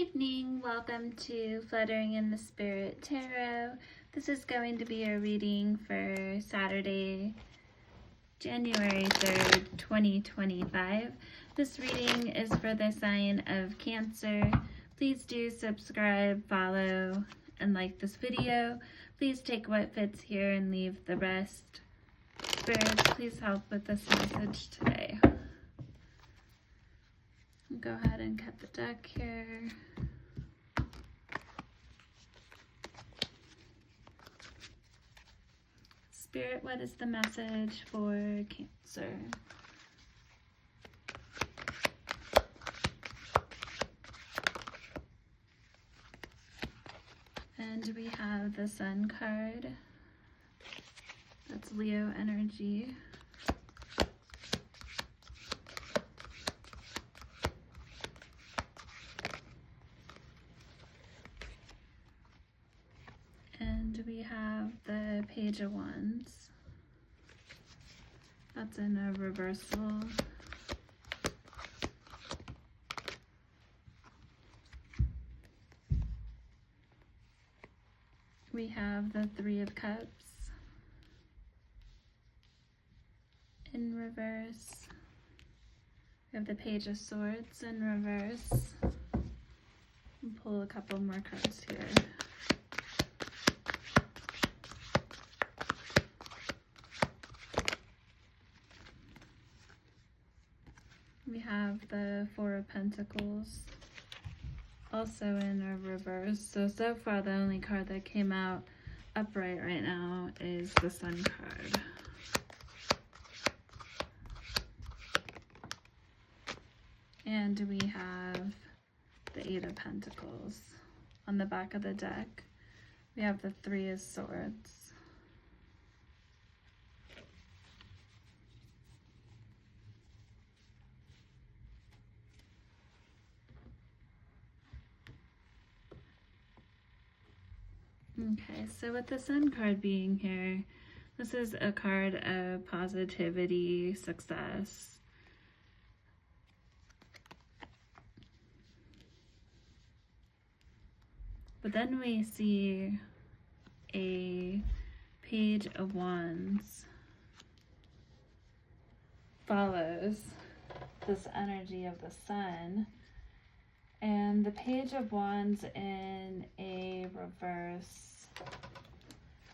evening. Welcome to Fluttering in the Spirit Tarot. This is going to be a reading for Saturday, January 3rd, 2025. This reading is for the sign of Cancer. Please do subscribe, follow, and like this video. Please take what fits here and leave the rest. Spirit, please help with this message today. Go ahead and cut the deck here. Spirit, what is the message for Cancer? And we have the Sun card. That's Leo energy. And we have the Page of Wands. That's in a reversal. We have the Three of Cups in reverse. We have the Page of Swords in reverse. I'll pull a couple more cards here. We have the Four of Pentacles, also in a reverse. So far the only card that came out upright right now is the Sun card. And we have the Eight of Pentacles. On the back of the deck, we have the Three of Swords. Okay, so with the Sun card being here, this is a card of positivity, success. But then we see a Page of Wands follows this energy of the Sun. And the Page of Wands in a reverse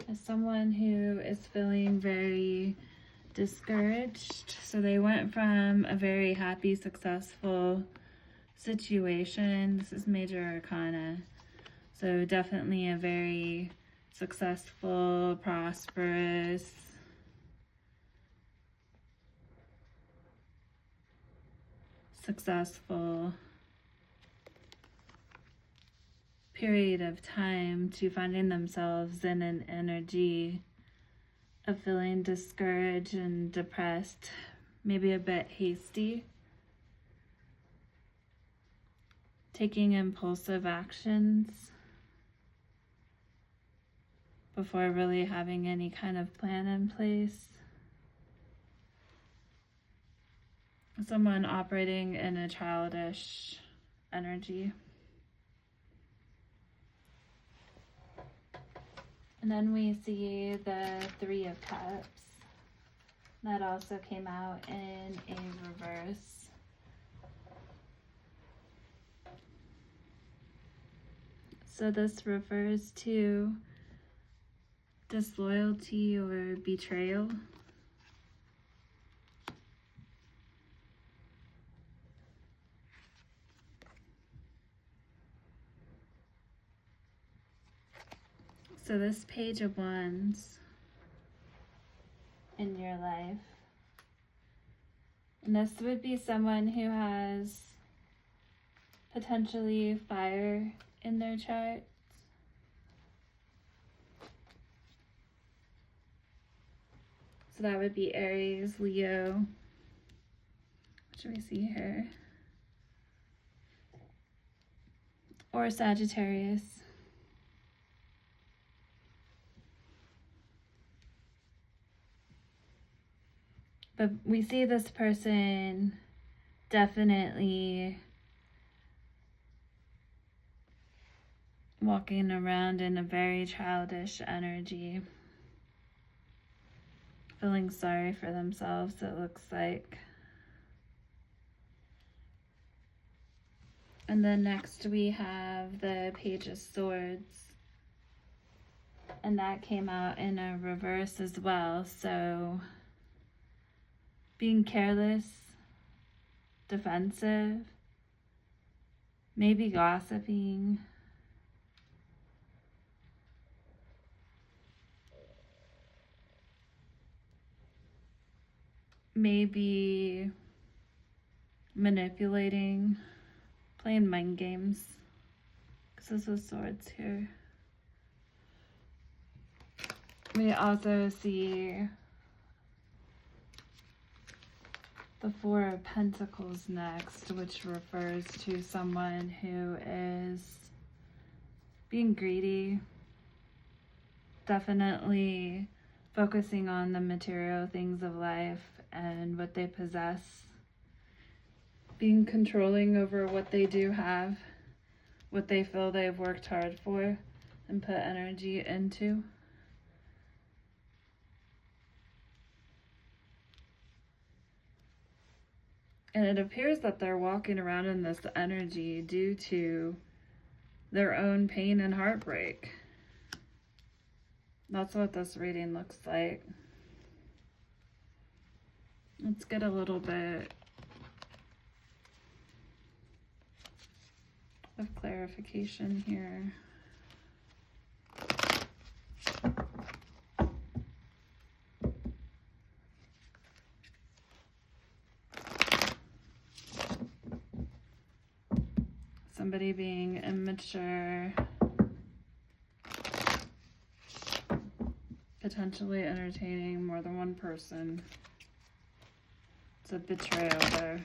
is someone who is feeling very discouraged. So they went from a very happy, successful situation. This is Major Arcana. So definitely a very successful, prosperous, successful period of time to finding themselves in an energy of feeling discouraged and depressed, maybe a bit hasty, taking impulsive actions before really having any kind of plan in place. Someone operating in a childish energy. And then we see the Three of Cups. That also came out in a reverse. So this refers to disloyalty or betrayal. So this Page of Wands in your life, and this would be someone who has potentially fire in their charts. So that would be Aries, Leo. What should we see here? Or Sagittarius. But we see this person definitely walking around in a very childish energy, feeling sorry for themselves, it looks like. And then next we have the Page of Swords, and that came out in a reverse as well. So being careless, defensive, maybe gossiping, maybe manipulating, playing mind games, because this is swords here. We also see the Four of Pentacles next, which refers to someone who is being greedy, definitely focusing on the material things of life and what they possess, being controlling over what they do have, what they feel they've worked hard for and put energy into. And it appears that they're walking around in this energy due to their own pain and heartbreak. That's what this reading looks like. Let's get a little bit of clarification here. Somebody being immature, potentially entertaining more than one person. It's a betrayal there.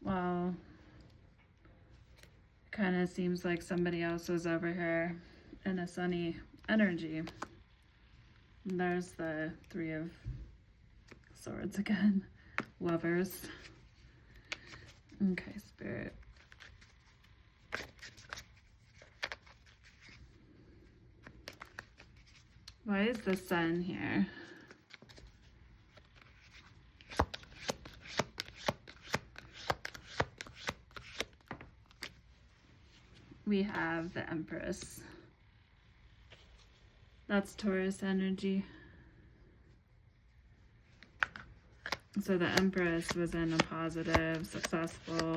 Well, it kind of seems like somebody else was over here in a sunny energy. And there's the Three of Swords again. Lovers. Okay, Spirit. Why is the Sun here? We have the Empress. That's Taurus energy. So the Empress was in a positive, successful,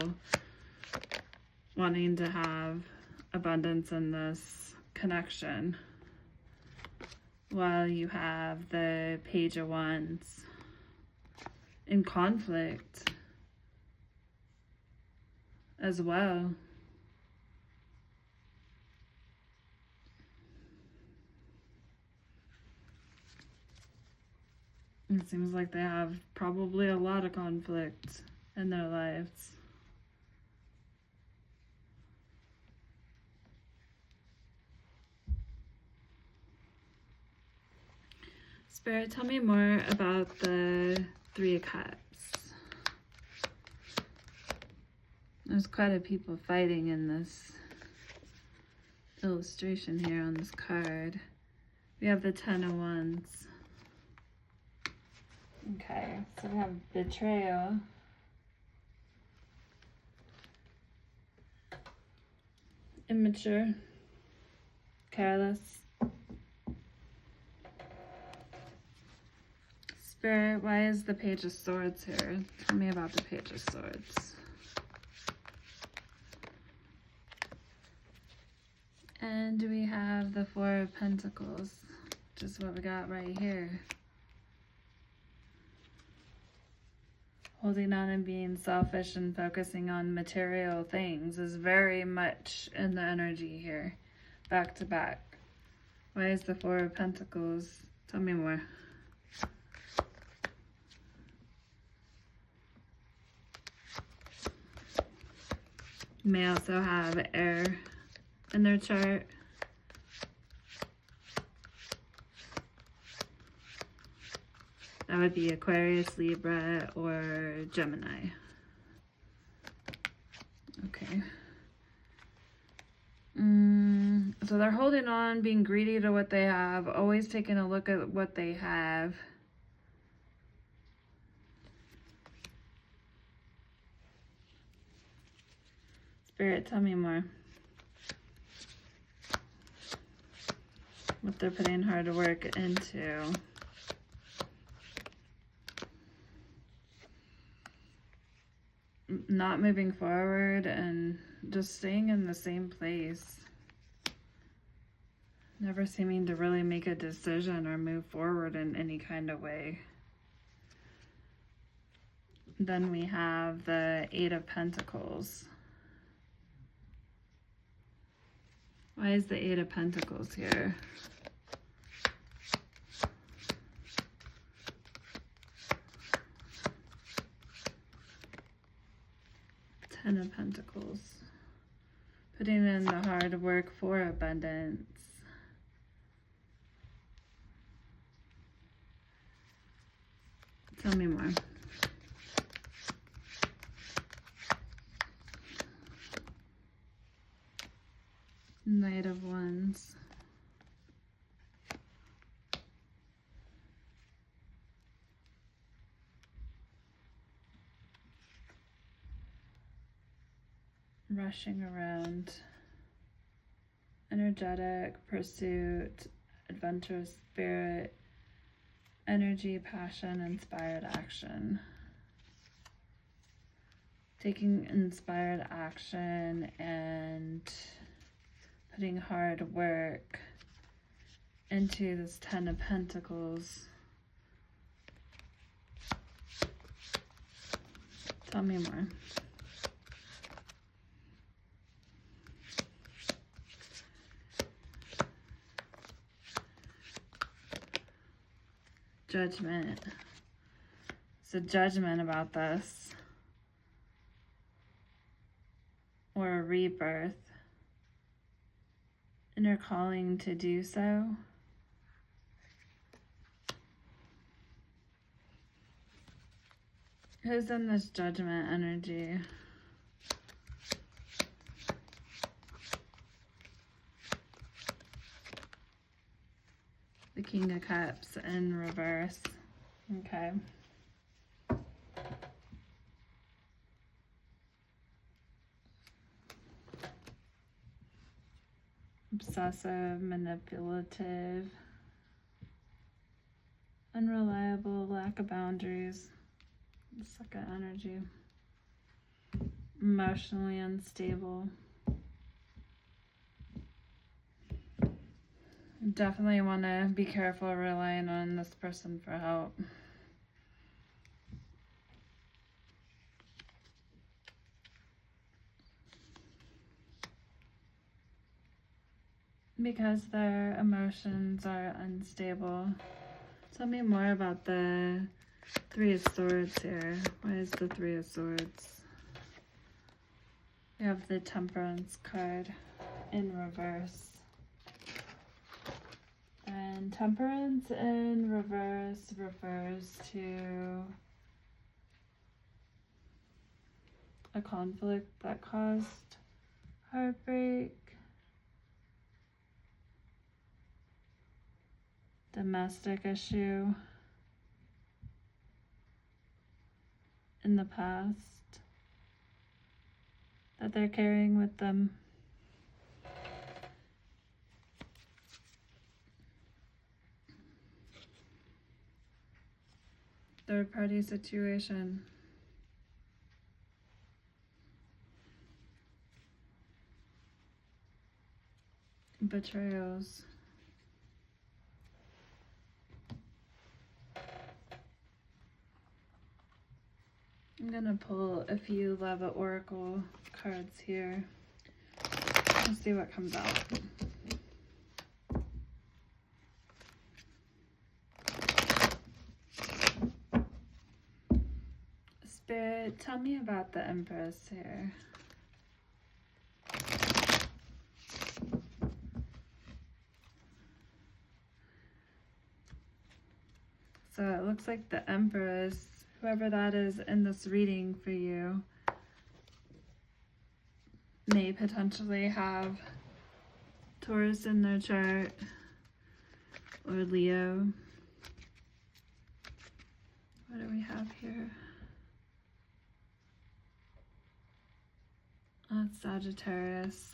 wanting to have abundance in this connection. While you have the Page of Wands in conflict as well. It seems like they have probably a lot of conflict in their lives. Spirit, tell me more about the Three of Cups. There's quite a people fighting in this illustration here on this card. We have the Ten of Wands. Okay, so we have betrayal. Immature. Careless. Spirit, why is the Page of Swords here? Tell me about the Page of Swords. And we have the Four of Pentacles, which is what we got right here. Holding on and being selfish and focusing on material things is very much in the energy here, back to back. Why is the Four of Pentacles? Tell me more. You may also have air in their chart. That would be Aquarius, Libra, or Gemini. Okay. So they're holding on, being greedy to what they have, always taking a look at what they have. Spirit, tell me more. What they're putting hard work into. Not moving forward and just staying in the same place. Never seeming to really make a decision or move forward in any kind of way. Then we have the Eight of Pentacles. Why is the Eight of Pentacles here? Ten of Pentacles. Putting in the hard work for abundance. Tell me more. Knight of Wands. Rushing around. Energetic, pursuit, adventurous spirit, energy, passion, inspired action. Taking inspired action and putting hard work into this Ten of Pentacles. Tell me more. Judgment. It's a judgment about this. Or a rebirth. Inner calling to do so. Who's in this judgment energy? The King of Cups in reverse. Okay. Obsessive, manipulative, unreliable, lack of boundaries. Second energy. Emotionally unstable. Definitely want to be careful relying on this person for help. Because their emotions are unstable. Tell me more about the Three of Swords here. Why is the Three of Swords? We have the Temperance card in reverse. And Temperance in reverse refers to a conflict that caused heartbreak, domestic issue in the past that they're carrying with them. Third party situation. Betrayals. I'm gonna pull a few Lava Oracle cards here. Let's see what comes out. Spirit, tell me about the Empress here. So it looks like the Empress, whoever that is in this reading for you, may potentially have Taurus in their chart, or Leo. What do we have here? That's Sagittarius,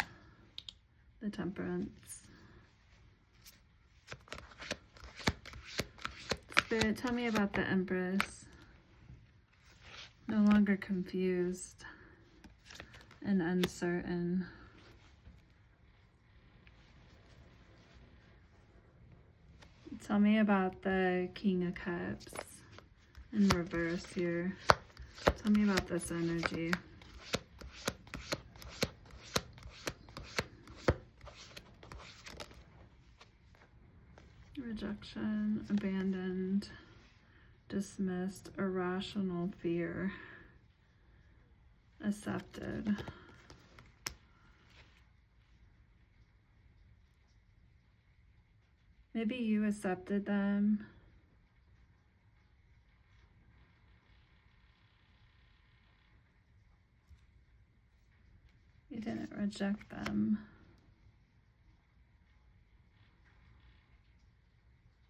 the Temperance. Spirit, tell me about the Empress. No longer confused and uncertain. Tell me about the King of Cups in reverse here. Tell me about this energy. Rejection, abandoned, dismissed, irrational fear, accepted. Maybe you accepted them. You didn't reject them.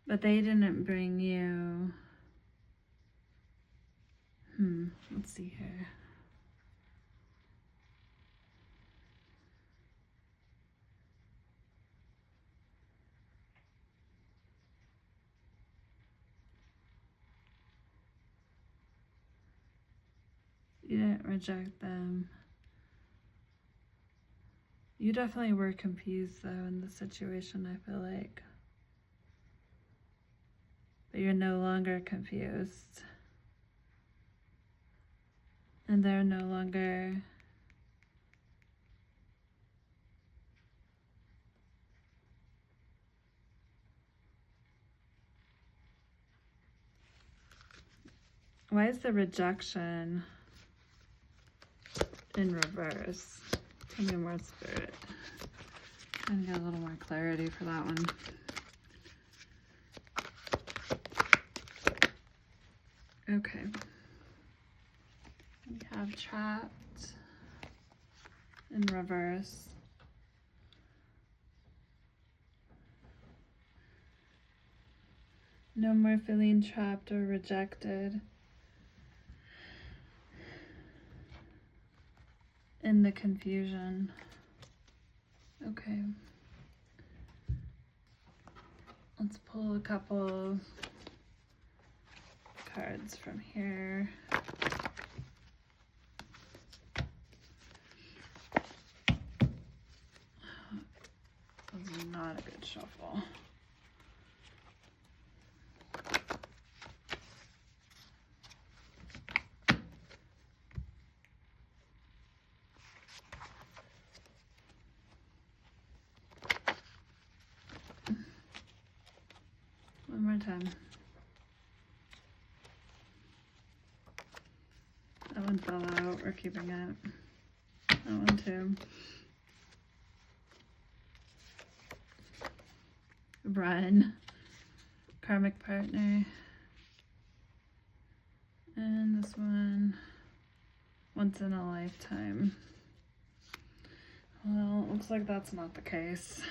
But they didn't bring you. Let's see here. You didn't reject them. You definitely were confused though in the situation, I feel like. But you're no longer confused. And they're no longer why is the rejection in reverse? Tell me more, Spirit. Trying to get a little more clarity for that one. Okay. We have trapped in reverse. No more feeling trapped or rejected in the confusion. Okay. Let's pull a couple cards from here. This is not a good shuffle. One more time. That one fell out. We're keeping it. That one too. Run. Karmic partner. And this one. Once in a lifetime. Well, it looks like that's not the case.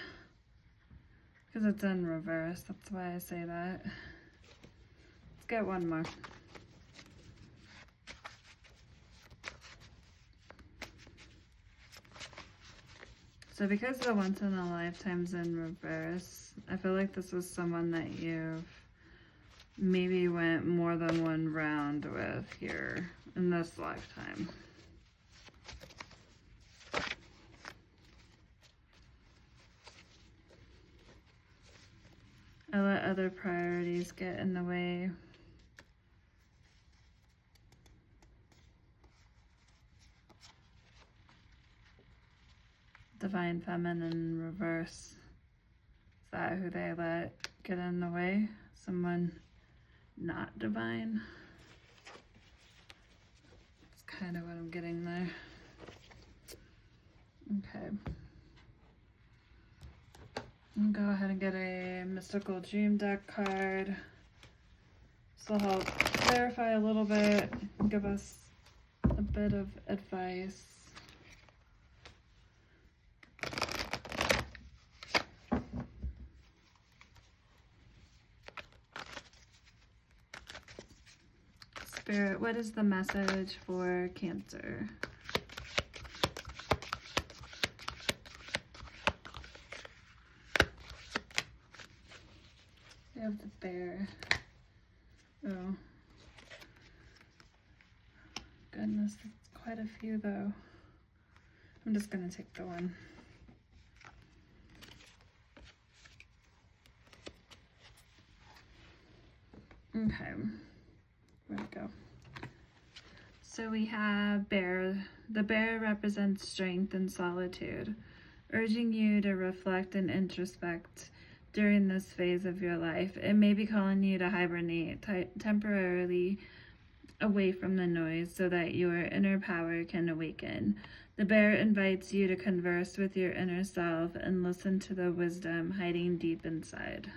Because it's in reverse. That's why I say that. Let's get one more. So because the once in a lifetime's in reverse, I feel like this is someone that you've maybe went more than one round with here in this lifetime. I let other priorities get in the way. Divine Feminine reverse. Is that who they let get in the way? Someone not divine? That's kind of what I'm getting there. Okay. I'll go ahead and get a Mystical Dream deck card. This will help clarify a little bit, give us a bit of advice. Spirit, what is the message for Cancer? We have the bear. Oh. Goodness, that's quite a few though. I'm just gonna take the one. Okay, where'd it go? So we have bear. The bear represents strength and solitude, urging you to reflect and introspect during this phase of your life. It may be calling you to hibernate temporarily away from the noise so that your inner power can awaken. The bear invites you to converse with your inner self and listen to the wisdom hiding deep inside.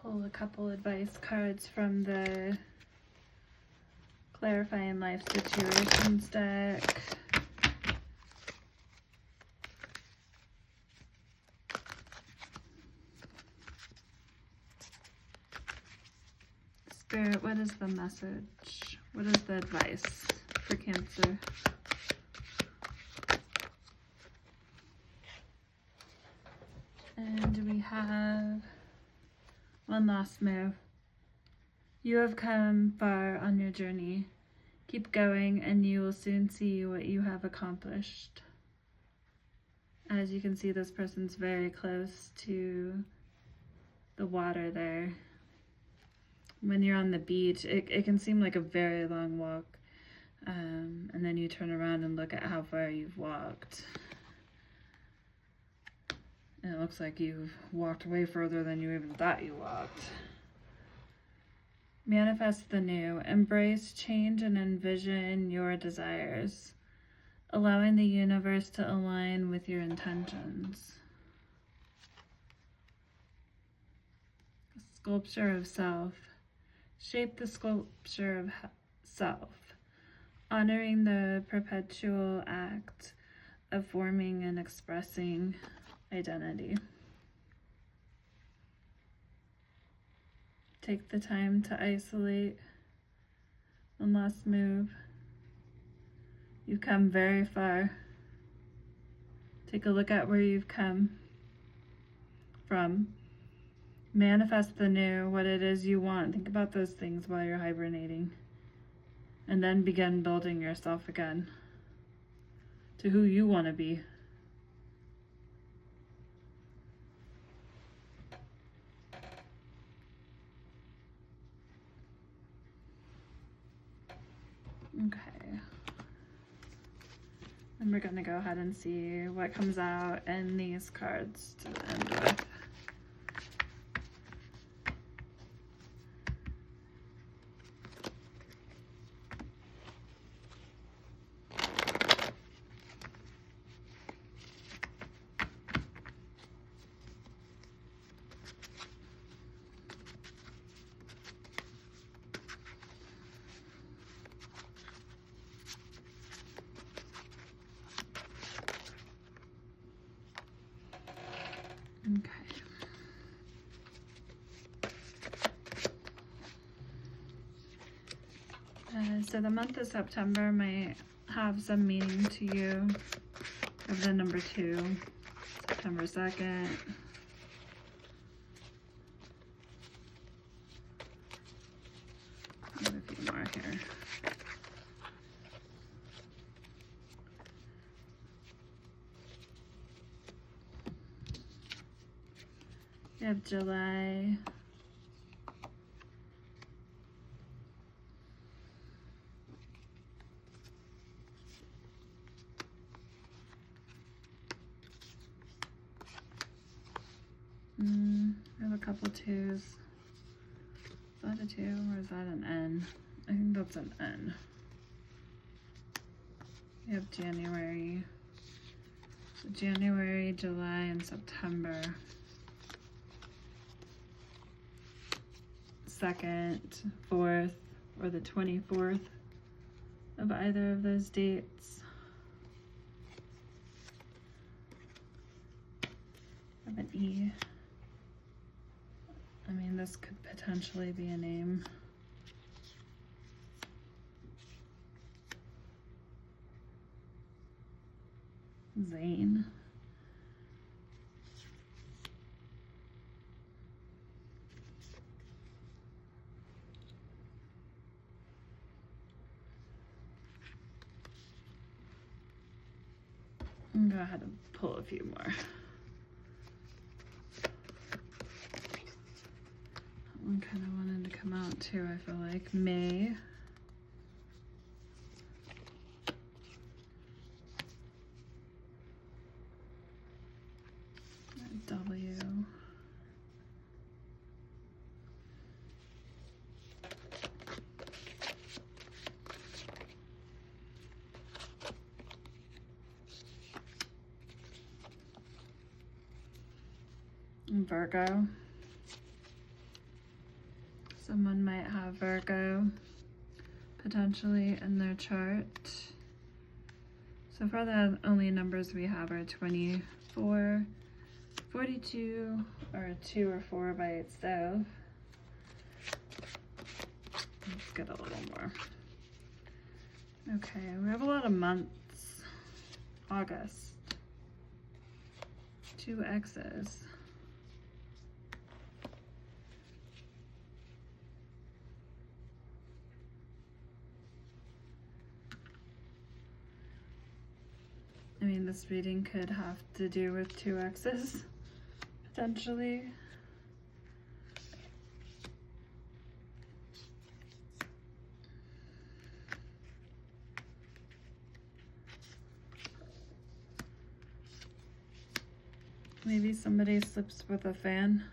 Pull a couple advice cards from the Clarifying Life Situations deck. Spirit, what is the message? What is the advice for Cancer? And we have one last move. You have come far on your journey. Keep going and you will soon see what you have accomplished. As you can see, this person's very close to the water there. When you're on the beach, it can seem like a very long walk. And then you turn around and look at how far you've walked. And it looks like you've walked way further than you even thought you walked. Manifest the new. Embrace change and envision your desires, allowing the universe to align with your intentions. A sculpture of self. Shape the sculpture of self, honoring the perpetual act of forming and expressing identity. Take the time to isolate. One last move. You've come very far. Take a look at where you've come from. Manifest the new, what it is you want. Think about those things while you're hibernating. And then begin building yourself again to who you want to be. Okay. And we're going to go ahead and see what comes out in these cards to end with. Okay. So the month of September might have some meaning to you. Of the number 2, September 2nd. I have a few more here. We have July. I have a couple 2s. Is that a 2 or is that an N? I think that's an N. We have January. So January, July, and September. 2nd, 4th, or the 24th of either of those dates. I have an E. I mean, this could potentially be a name. Zane. I'm gonna go ahead and pull a few more. That one kind of wanted to come out too, I feel like. May. W. And Virgo. Someone might have Virgo potentially in their chart. So far the only numbers we have are 24, 42, or a 2 or 4 by itself. Let's get a little more. Okay, we have a lot of months. August. 2 X's. I mean, this reading could have to do with 2 X's, potentially. Maybe somebody slips with a fan.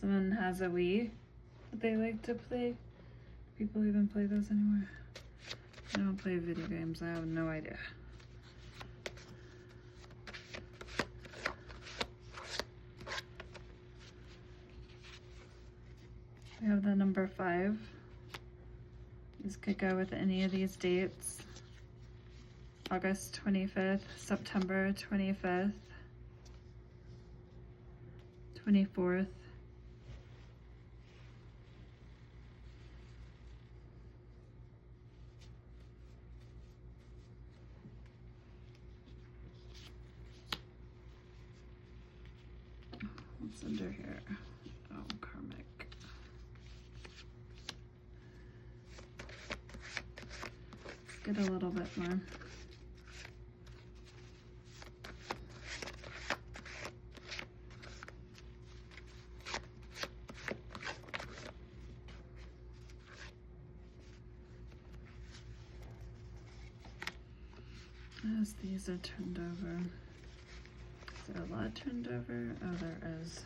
Someone has a Wii that they like to play. People even play those anymore? I don't play video games, I have no idea. We have the number 5. This could go with any of these dates. August 25th, September 25th, 24th. What's under here? Oh, karmic. Let's get a little bit more. As these are turned over. Is there a lot turned over? Oh, there is.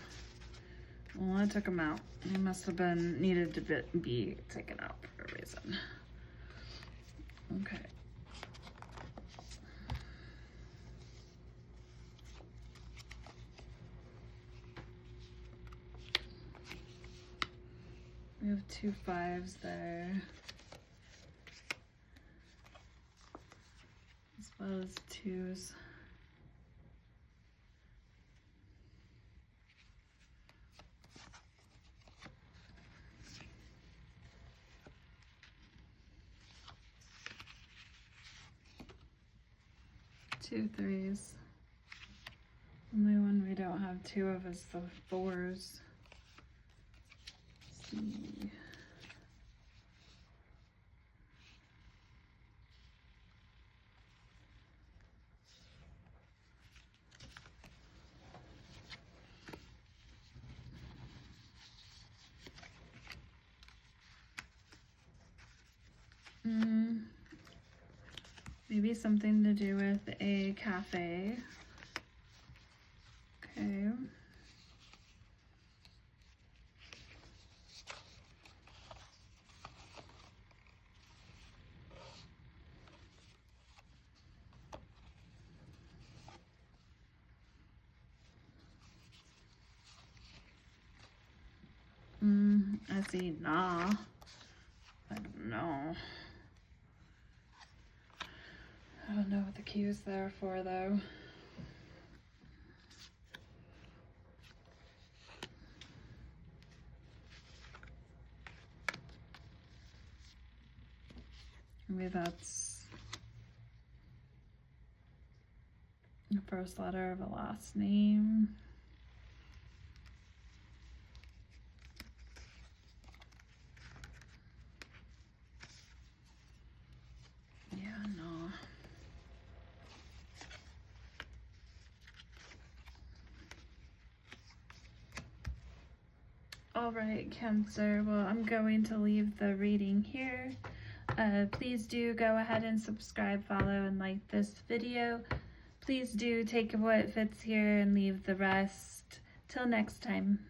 Well, I took them out. They must have been needed to be taken out for a reason. Okay. We have 2 5s there. As well as 2s. Two 3s. Only one we don't have 2 of is the 4s. Let's see. Maybe something to do with a cafe. Okay. I see nah. I don't know. I don't know what the Q is there for though. Maybe that's the first letter of a last name. Yeah, no. All right, Cancer. Well, I'm going to leave the reading here. Please do go ahead and subscribe, follow, and like this video. Please do take what fits here and leave the rest. Till next time.